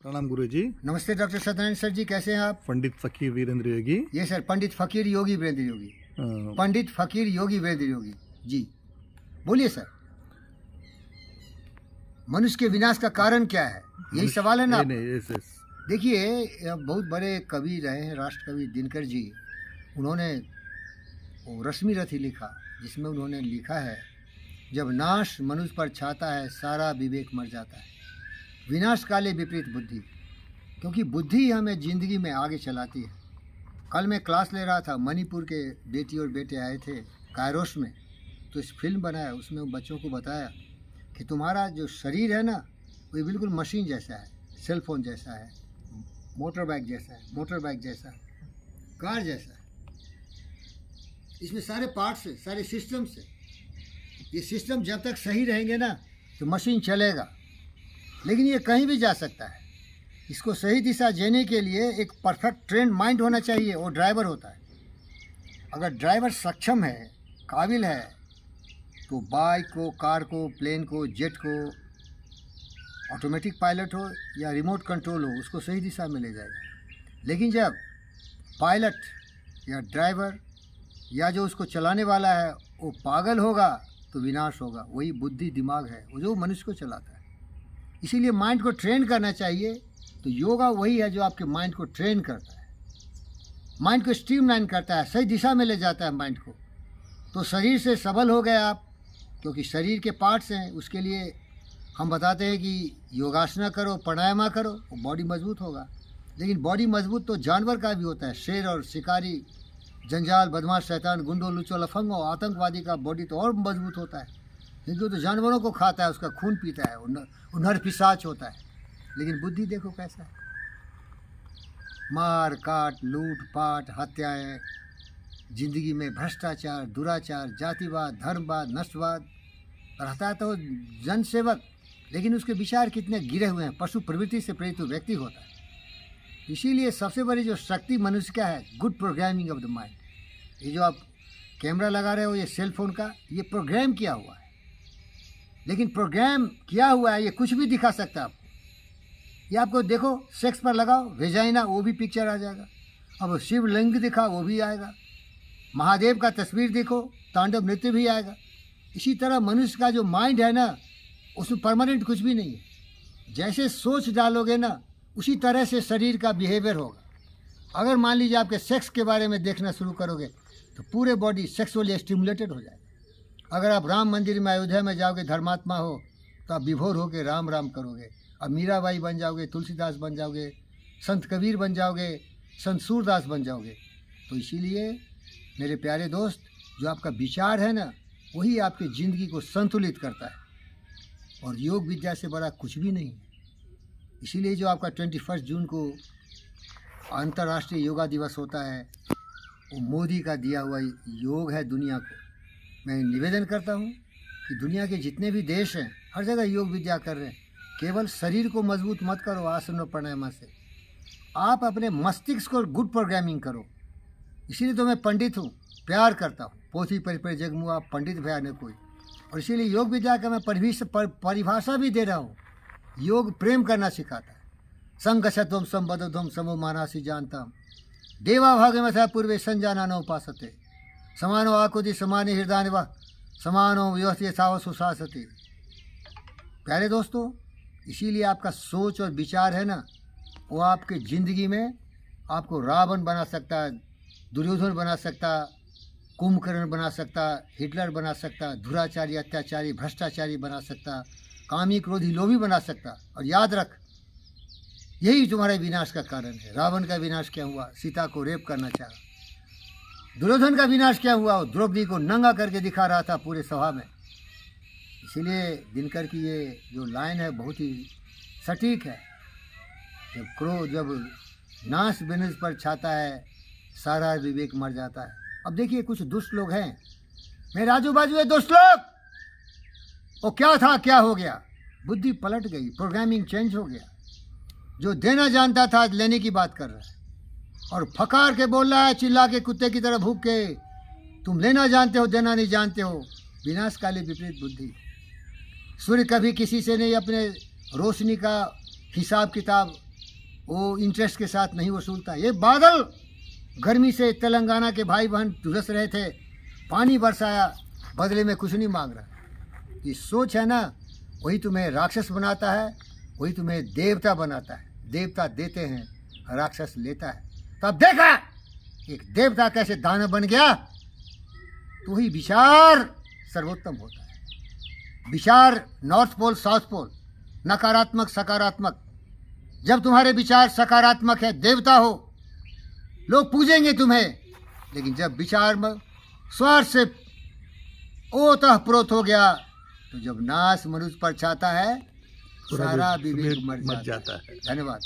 प्रणाम गुरुजी। नमस्ते doctor Satyanarayan sir जी, कैसे हैं आप? पंडित फकीर वीरेंद्र योगी। ये सर पंडित फकीर योगी वीरेंद्र योगी। पंडित फकीर योगी वीरेंद्र योगी जी, बोलिए सर। मनुष्य के विनाश का कारण क्या है, यही सवाल है ना? यस। देखिए, बहुत बड़े कवि रहे हैं, राष्ट्र कवि दिनकर जी। उन्होंने वो रश्मि रथी लिखा, जिसमें उन्होंने लिखा है, जब नाश मनुष्य पर छाता है सारा विवेक मर जाता है, विनाश काले विपरीत बुद्धि। क्योंकि बुद्धि ही हमें ज़िंदगी में आगे चलाती है। कल मैं क्लास ले रहा था, मणिपुर के बेटी और बेटे आए थे कायरोस में, तो इस फिल्म बनाया, उसमें बच्चों को बताया कि तुम्हारा जो शरीर है ना, वो बिल्कुल मशीन जैसा है, सेल फोन जैसा है, मोटर बाइक जैसा है, कार जैसा है। इसमें सारे पार्ट्स है, सारे सिस्टम्स है। ये सिस्टम जब तक सही रहेंगे ना तो मशीन चलेगा, लेकिन ये कहीं भी जा सकता है। इसको सही दिशा देने के लिए एक परफेक्ट ट्रेन माइंड होना चाहिए, वो ड्राइवर होता है। अगर ड्राइवर सक्षम है, काबिल है, तो बाइक को, कार को, प्लेन को, जेट को, ऑटोमेटिक पायलट हो या रिमोट कंट्रोल हो, उसको सही दिशा में ले जाएगा। लेकिन जब पायलट या ड्राइवर या जो उसको चलाने वाला है वो पागल होगा तो विनाश होगा। वही बुद्धि दिमाग है, वो जो मनुष्य को चलाता है। इसीलिए माइंड को ट्रेन करना चाहिए। तो योगा वही है जो आपके माइंड को ट्रेन करता है, माइंड को स्ट्रीमलाइन करता है, सही दिशा में ले जाता है माइंड को। तो शरीर से सबल हो गए आप, क्योंकि शरीर के पार्ट्स हैं। उसके लिए हम बताते हैं कि योगासना करो, प्राणायाम करो, वो बॉडी मजबूत होगा। लेकिन बॉडी मजबूत तो जानवर का भी होता है। शेर और शिकारी, जंजाल, बदमाश, शैतान, गुंडो, लुचो, लफंगो, आतंकवादी का बॉडी तो और मजबूत होता है, क्योंकि वो तो जानवरों को खाता है, उसका खून पीता है, वो नर पिशाच होता है। लेकिन बुद्धि देखो कैसा है, मार काट, लूट पाट, हत्याएं, जिंदगी में भ्रष्टाचार, दुराचार, जातिवाद, धर्मवाद, नस्लवाद रहता है। तो जनसेवक, लेकिन उसके विचार कितने गिरे हुए हैं, पशु प्रवृत्ति से प्रेरित व्यक्ति होता है। इसीलिए सबसे बड़ी जो शक्ति मनुष्य का है, good programming of the mind. ये जो आप कैमरा लगा रहे हो, ये सेल फोन का, ये प्रोग्राम किया हुआ है। लेकिन प्रोग्राम किया हुआ है, ये कुछ भी दिखा सकता है आपको। ये आपको देखो, सेक्स पर लगाओ, वेजाइना, वो भी पिक्चर आ जाएगा। अब शिवलिंग दिखा, वो भी आएगा। महादेव का तस्वीर देखो, तांडव नृत्य भी आएगा। इसी तरह मनुष्य का जो माइंड है ना, उसमें परमानेंट कुछ भी नहीं है। जैसे सोच डालोगे ना, उसी तरह से शरीर का बिहेवियर होगा। अगर मान लीजिए आपके सेक्स के बारे में देखना शुरू करोगे तो पूरे बॉडी सेक्सुअली स्टिमुलेटेड हो जाएगा। अगर आप राम मंदिर में, अयोध्या में जाओगे, धर्मात्मा हो, तो आप विभोर होकर राम राम करोगे। अब मीराबाई बन जाओगे, तुलसीदास बन जाओगे, संत कबीर बन जाओगे, संत सूरदास बन जाओगे। तो इसीलिए मेरे प्यारे दोस्त, जो आपका विचार है ना, वही आपकी ज़िंदगी को संतुलित करता है। और योग विद्या से बड़ा कुछ भी नहीं है। इसीलिए जो आपका 21 जून को अंतर्राष्ट्रीय योगा दिवस होता है, वो मोदी का दिया हुआ योग है दुनिया को। मैं निवेदन करता हूँ कि दुनिया के जितने भी देश हैं, हर जगह योग विद्या कर रहे हैं। केवल शरीर को मजबूत मत करो आसन और प्राणायाम से, आप अपने मस्तिष्क को गुड प्रोग्रामिंग करो। इसीलिए तो मैं पंडित हूँ, प्यार करता हूँ। पोथी परिपर जगमुआ, पंडित भया न कोई। और इसीलिए योग विद्या का मैं परिभाषा भी दे रहा हूँ। योग प्रेम करना सिखाता है। संगशत्वम संबद्धम समो मानासी जानता देवा भागे में पूर्वे संजाना न उपासते समानो आकुति समाने हृदय व समानो व्यवस्था साव सुशासते। प्यारे दोस्तों, इसीलिए आपका सोच और विचार है ना, वो आपके ज़िंदगी में आपको रावण बना सकता है, दुर्योधन बना सकता, कुंभकर्ण बना सकता, हिटलर बना सकता, दुराचारी, अत्याचारी, भ्रष्टाचारी बना सकता, कामी, क्रोधी, लोभी बना सकता। और याद रख, यही तुम्हारे विनाश का कारण है। रावण का विनाश क्या हुआ? सीता को रेप करना चाहा। दुर्योधन का विनाश क्या हुआ? द्रौपदी को नंगा करके दिखा रहा था पूरे सभा में। इसीलिए दिनकर की ये जो लाइन है बहुत ही सटीक है। जब नाश विनाश पर छाता है सारा विवेक मर जाता है। अब देखिए, कुछ दुष्ट लोग हैं, मेरे आजू बाजू है दुष्ट लोग। वो क्या था, क्या हो गया? बुद्धि पलट गई, प्रोग्रामिंग चेंज हो गया। जो देना जानता था आज लेने की बात कर रहा है, और फकार के बोल रहा है, चिल्ला के, कुत्ते की तरह भूख के, तुम लेना जानते हो, देना नहीं जानते हो। विनाश काले विपरीत बुद्धि। सूर्य कभी किसी से नहीं अपने रोशनी का हिसाब किताब वो इंटरेस्ट के साथ नहीं वसूलता। ये बादल गर्मी से तेलंगाना के भाई बहन झुलस रहे थे, पानी बरसाया, बदले में कुछ नहीं मांग रहा। ये सोच है ना, वही तुम्हें राक्षस बनाता है, वही तुम्हें देवता बनाता है। देवता देते हैं, राक्षस लेता है। तो अब देखा एक देवता कैसे दानव बन गया। तो ही विचार सर्वोत्तम होता है। विचार नॉर्थ पोल साउथ पोल, नकारात्मक सकारात्मक। जब तुम्हारे विचार सकारात्मक है, देवता हो, लोग पूजेंगे तुम्हें। लेकिन जब विचार में स्वार्थ से ओतप्रोत हो गया, तो जब नाश मनुष्य पर छाता है, सारा विवेक मर जाता है। धन्यवाद।